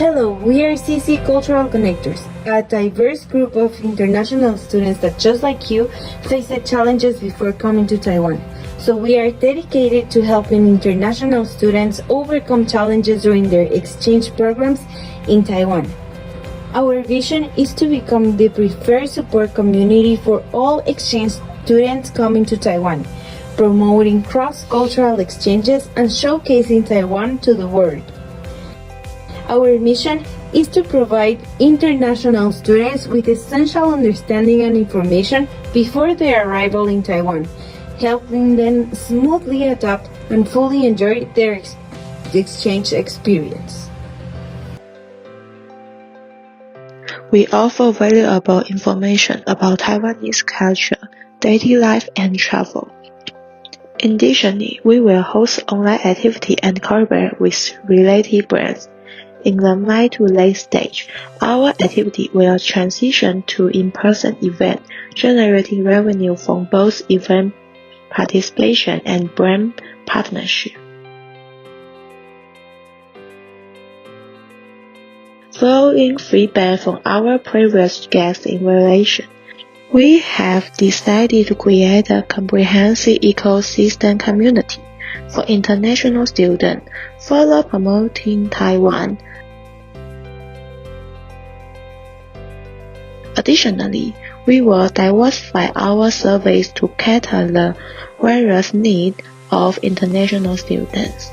Hello, we are CC Cultural Connectors, a diverse group of international students that, just like you, face the challenges before coming to Taiwan. So we are dedicated to helping international students overcome challenges during their exchange programs in Taiwan. Our vision is to become the preferred support community for all exchange students coming to Taiwan, promoting cross-cultural exchanges and showcasing Taiwan to the world. Our mission is to provide international students with essential understanding and information before their arrival in Taiwan, helping them smoothly adapt and fully enjoy their exchange experience. We offer valuable information about Taiwanese culture, daily life, and travel. Additionally, we will host online activity and collaborate with related brands. In the mid to late stage, our activity will transition to in-person event, generating revenue from both event participation and brand partnership. Following feedback from our previous guest evaluation, we have decided to create a comprehensive ecosystem community for international students, further promoting Taiwan. Additionally, we will diversify our service to cater the various needs of international students.